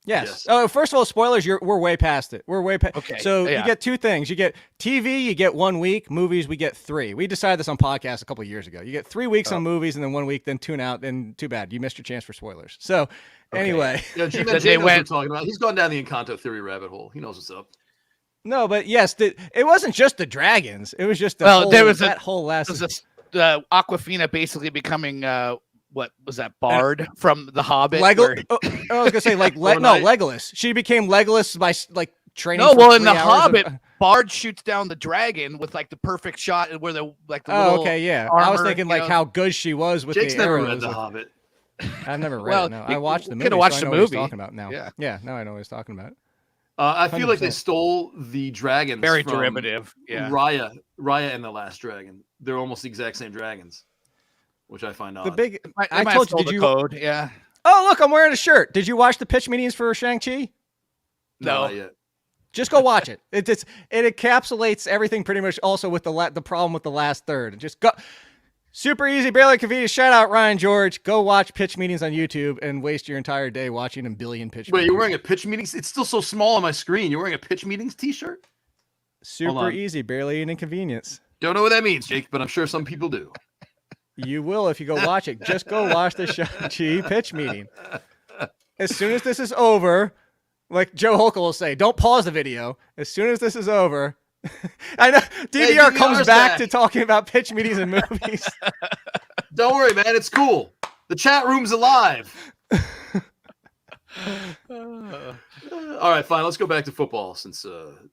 Yes. Oh, first of all, spoilers. We're way past it. We're way past. Okay. So you get 2 things. You get TV. You get 1 week. Movies. We get 3. We decided this on podcast a couple of years ago. You get 3 weeks on movies, and then 1 week, then tune out. Then too bad, you missed your chance for spoilers. So anyway, yeah, Jay knows what we're talking about. He's gone down the Encanto theory rabbit hole. He knows what's up. No, but yes, it wasn't just the dragons. It was just that whole last. Aquafina basically becoming what was that, Bard from The Hobbit? I was gonna say Legolas. She became Legolas by like training. No, well, in The Hobbit, Bard shoots down the dragon with like the perfect shot where the yeah. I was thinking like how good she was with Jake's the never arrows. read The Hobbit. I've never read it. No, I watched the movie. Could have watched the movie. Talking about now. Yeah. Now I know what he's talking about. I feel like they stole the dragons. Very from derivative. Yeah. Raya and the Last Dragon. They're almost the exact same dragons, which I find odd. I told you. Did you code? Yeah. Oh, look, I'm wearing a shirt. Did you watch the pitch meetings for Shang-Chi? No, not yet. Just go watch it. It encapsulates everything pretty much. Also with the problem with the last third. Just go. Super easy, barely convenient. Shout out Ryan George. Go watch pitch meetings on YouTube and waste your entire day watching a billion pitch meetings. Wait, you're wearing a pitch meetings? It's still so small on my screen. You're wearing a pitch meetings t-shirt? Super easy, barely an inconvenience. Don't know what that means, Jake, but I'm sure some people do. You will if you go watch it. Just go watch the Shang-Chi pitch meeting. As soon as this is over, like Joe Holka will say, don't pause the video. As soon as this is over, I know DVR comes back to talking about pitch meetings and movies. Don't worry, man. It's cool. The chat room's alive. All right, fine. Let's go back to football since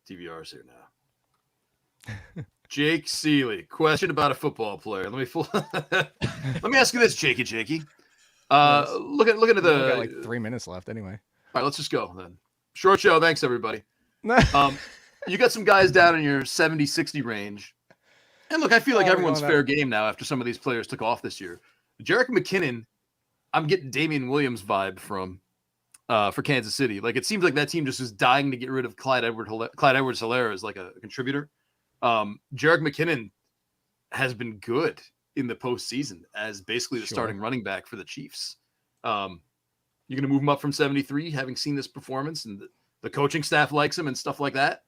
DVR's here now. Jake Seeley, question about a football player. Let me ask you this, Jakey. Looking at the. We've got like 3 minutes left, anyway. All right, let's just go then. Short show. Thanks, everybody. You got some guys down in your 70-60 range. And look, I feel like everyone's fair game now after some of these players took off this year. Jerick McKinnon, I'm getting Damian Williams vibe from for Kansas City. Like, it seems like that team just is dying to get rid of Clyde Edwards-Helaire as like a contributor. Jerick McKinnon has been good in the postseason as basically the starting running back for the Chiefs. You're going to move him up from 73, having seen this performance, and the coaching staff likes him and stuff like that?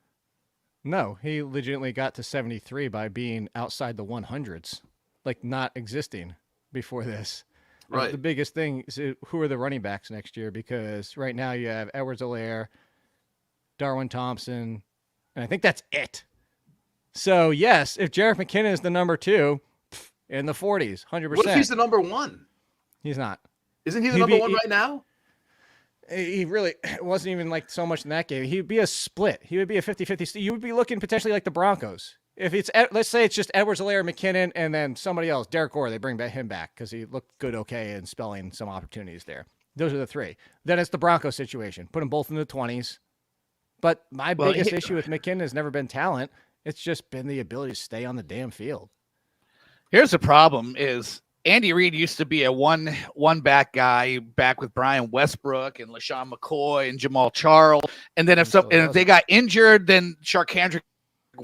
No, he legitimately got to 73 by being outside the 100s, like not existing before this. Right. The biggest thing is who are the running backs next year, because right now you have Edwards-Helaire, Darwin Thompson, and I think that's it. So, yes, if Jerick McKinnon is the number 2 in the 40s, 100%. What if he's the number 1? He's not. Isn't he the number 1 right now? He really wasn't even like so much in that game. He'd be a split. He would be a 50-50. You would be looking potentially like the Broncos. If it's, let's say it's just Edwards-Helaire, McKinnon, and then somebody else, Derek Gore, they bring him back because he looked good, okay, and spelling some opportunities there. Those are the 3. Then it's the Broncos situation. Put them both in the 20s. But my biggest issue with McKinnon has never been talent. It's just been the ability to stay on the damn field. Here's the problem is Andy Reid used to be a one back guy back with Brian Westbrook and LaShawn McCoy and Jamal Charles. And then if they got injured, then Sharkhandrick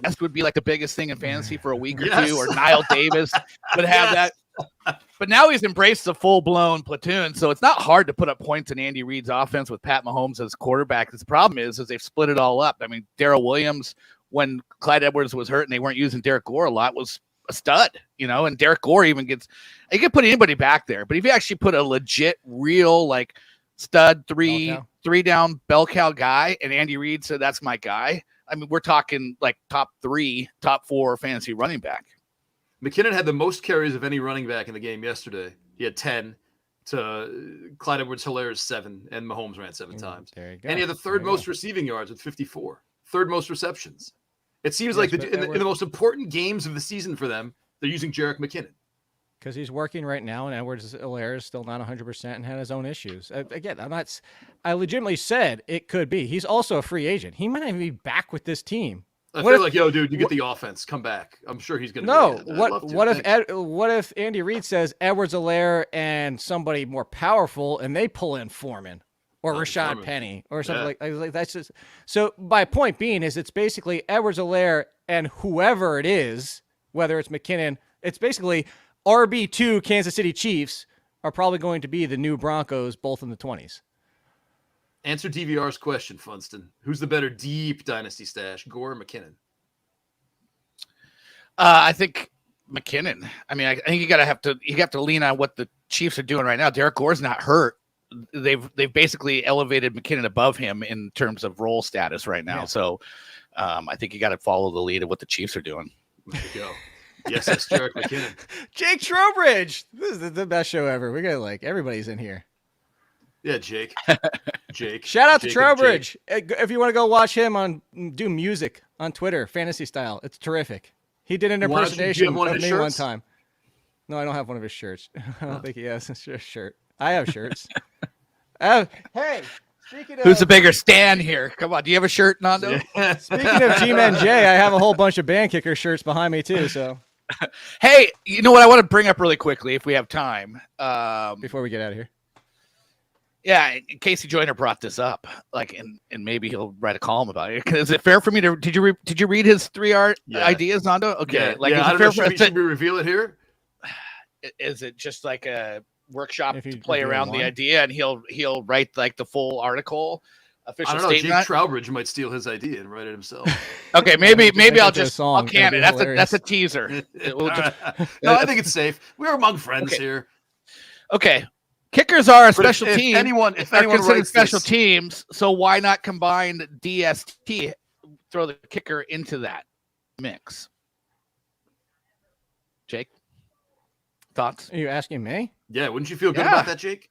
West would be like the biggest thing in fantasy for a week or two, or Niall Davis would have that. But now he's embraced the full-blown platoon, so it's not hard to put up points in Andy Reid's offense with Pat Mahomes as quarterback. The problem is they've split it all up. I mean, Darrell Williams, when Clyde Edwards was hurt and they weren't using Derek Gore a lot, was a stud, and Derek Gore even gets, you can put anybody back there, but if you actually put a legit, real, like stud three down bell cow guy, and Andy Reid said, that's my guy. I mean, we're talking like top 3, top 4 fantasy running back. McKinnon had the most carries of any running back in the game yesterday. He had 10 to Clyde Edwards-Helaire's 7, and Mahomes ran 7 times. There you go. And he had the third most receiving yards with 54. Third most receptions. It seems like in the most important games of the season for them, they're using Jerick McKinnon. Because he's working right now, and Edwards-Helaire is still not 100% and had his own issues. Again, I legitimately said it could be. He's also a free agent. He might not even be back with this team. I feel like, yo, dude, you get the offense. Come back. I'm sure he's going to. No. What if Andy Reid says Edwards-Helaire and somebody more powerful, and they pull in Foreman or Rashad Penny or something like that's just. So my point being is it's basically Edwards-Helaire and whoever it is, whether it's McKinnon, it's basically RB2 Kansas City Chiefs are probably going to be the new Broncos, both in the 20s. Answer DVR's question, Funston. Who's the better deep dynasty stash, Gore or McKinnon? I think McKinnon. I mean, I think you have to lean on what the Chiefs are doing right now. Derek Gore's not hurt. They've basically elevated McKinnon above him in terms of role status right now. Yeah. So I think you got to follow the lead of what the Chiefs are doing. There you go. Yes, that's Jarek McKinnon. Jake Trowbridge. This is the best show ever. We got everybody's in here. Yeah, Jake. Shout out to Trowbridge. If you want to go watch him do music on Twitter, fantasy style, it's terrific. He did an impersonation of me one time. No, I don't have one of his shirts. I don't think he has a shirt. I have shirts. Hey, speaking of... Who's the bigger Stan here? Come on, do you have a shirt, Nando? Yeah. Speaking of G-Men J, I have a whole bunch of band kicker shirts behind me too, so... Hey, you know what I want to bring up really quickly if we have time? Before we get out of here. Yeah, Casey Joyner brought this up, and maybe he'll write a column about it. Is it fair for me to? Did you read his 3 ideas, Nando? Okay, I don't know. Should we reveal it here? Is it just like a workshop to play around the idea, and he'll write like the full article? Official I don't know. Statement? Jake Trowbridge might steal his idea and write it himself. Okay, maybe I'll can it. That's a teaser. No, I think it's safe. We're among friends here. Okay. Kickers are a special team. If anyone writes special teams, so why not combine DST, throw the kicker into that mix? Jake, thoughts? Are you asking me? Yeah, wouldn't you feel good about that, Jake?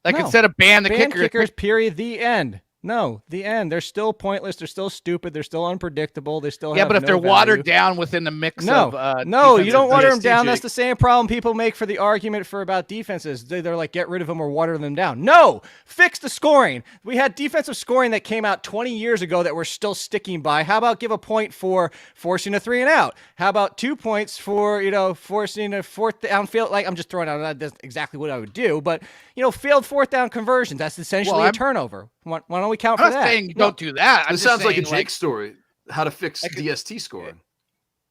Instead of ban kickers, period, the end. No, the end. They're still pointless. They're still stupid. They're still unpredictable. They still have but if no they're value. watered down within the mix no, of you don't water them down. That's the same problem people make for the argument about defenses. They're like, get rid of them or water them down. No, fix the scoring. We had defensive scoring that came out 20 years ago that we're still sticking by. How about give a point for forcing a 3 and out? How about 2 points for, forcing a 4th down field? Like, I'm just throwing out, that's exactly what I would do, but failed 4th down conversions. That's essentially a turnover. Why don't we count for that? I'm not saying don't do that. This sounds like a Jake story. How to fix DST scoring.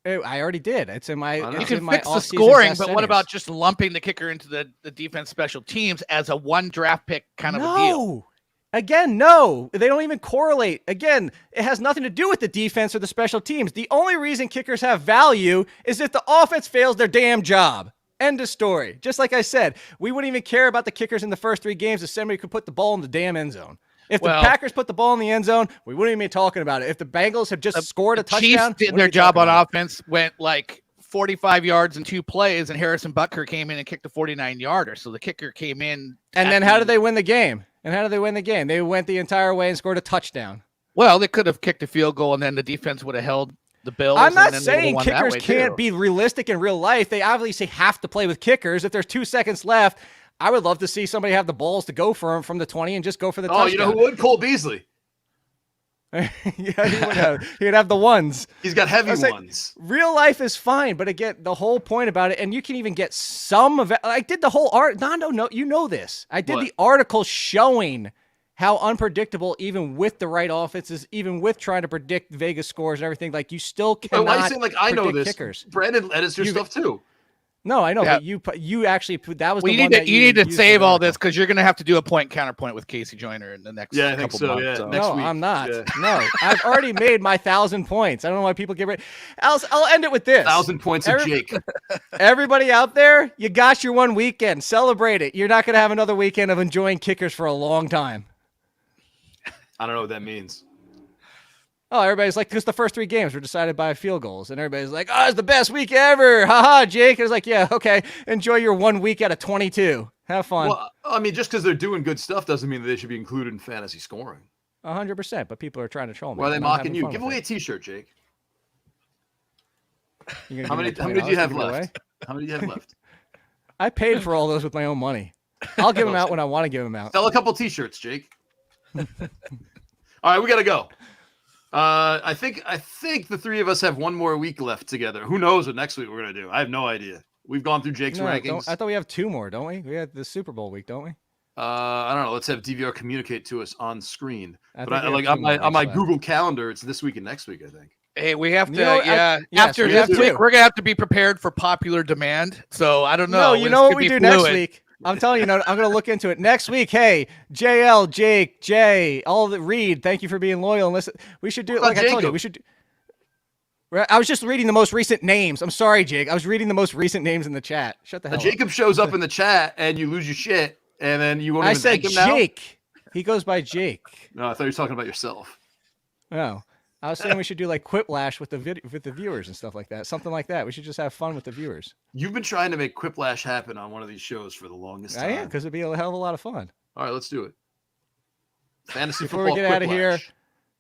I already did. It's in my. You can fix the scoring, but what about just lumping the kicker into the defense special teams as a 1 draft pick kind of a deal? Again, no. They don't even correlate. Again, it has nothing to do with the defense or the special teams. The only reason kickers have value is if the offense fails their damn job. End of story. Just like I said, we wouldn't even care about the kickers in the first 3 games if somebody could put the ball in the damn end zone. If the Packers put the ball in the end zone, we wouldn't even be talking about it. If the Bengals have just scored a touchdown, Chiefs did their job on offense, went like 45 yards in 2 plays, and Harrison Butker came in and kicked a 49-yarder. So the kicker came in. And then how did they win the game? They went the entire way and scored a touchdown. Well, they could have kicked a field goal, and then the defense would have held the Bills. I'm not saying kickers can't be realistic in real life. They obviously have to play with kickers. If there's 2 seconds left, I would love to see somebody have the balls to go for him from the 20 and just go for the touchdown. Oh, you know who would? Cole Beasley. Yeah, he would have the ones. He's got heavy ones. Real life is fine, but again, the whole point about it, and you can even get some of it. I did the whole art. No, you know this. I did the article showing how unpredictable, even with the right offenses, even with trying to predict Vegas scores and everything, like you still cannot. Why are you saying like I know this? Kickers. Brandon edits your stuff too. No, I know, but you actually that was. You need to save all this because you're going to have to do a point counterpoint with Casey Joyner in the next. Yeah, I think so. Months, yeah, so. next no, week. I'm not. Yeah. No, I've already made my 1,000 points. I don't know why people get ready. I'll end it with this: 1,000 points of Jake. Everybody out there, you got your 1 weekend. Celebrate it. You're not going to have another weekend of enjoying kickers for a long time. I don't know what that means. Oh, everybody's like, because the first 3 games were decided by field goals. And everybody's like, oh, it's the best week ever. Haha, Jake. And it's like, yeah, okay. Enjoy your 1 week out of 22. Have fun. Well, I mean, just because they're doing good stuff doesn't mean that they should be included in fantasy scoring. 100%. But people are trying to troll me. Why are they mocking you? Give away a t-shirt, Jake. How many do you have left? How many do you have left? I paid for all those with my own money. I'll give them out when I want to give them out. Sell a couple T-shirts, Jake. All right, we gotta go. I think the three of us have one more week left together. Who knows what next week we're gonna do? I have no idea. We've gone through Jake's rankings. I thought we have 2 more, don't we? We had the Super Bowl week, don't we? I don't know. Let's have DVR communicate to us on screen. But on my Google Calendar, it's this week and next week, I think. Hey, we have to. After this week, we're gonna have to be prepared for popular demand. So I don't know. No, you know what we do next week? I'm telling you, I'm going to look into it next week. Hey, JL, Jake, Jay, all the Reed. Thank you for being loyal and listen. We should do it like I told you. We should. I was just reading the most recent names. I'm sorry, Jake. I was reading the most recent names in the chat. Shut the hell up. Jacob shows up in the chat and you lose your shit, and then you won't even thank him now? I said Jake. He goes by Jake. No, I thought you were talking about yourself. No. I was saying we should do like Quiplash with the viewers and stuff like that. Something like that. We should just have fun with the viewers. You've been trying to make Quiplash happen on one of these shows for the longest time. I am, because it'd be a hell of a lot of fun. All right, let's do it. Fantasy Before football we get out of Quiplash. here,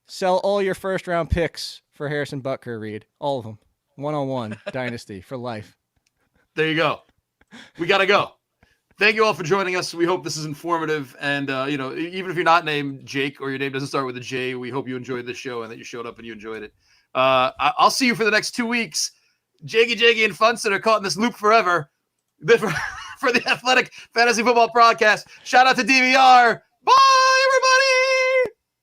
sell all your first round picks for Harrison Butker, Reed. All of them. 101 Dynasty for life. There you go. We got to go. Thank you all for joining us. We hope this is informative. And, even if you're not named Jake or your name doesn't start with a J, we hope you enjoyed this show and that you showed up and you enjoyed it. I'll see you for the next 2 weeks. Jakey, and Funston are caught in this loop forever for the Athletic Fantasy Football Podcast. Shout out to DVR.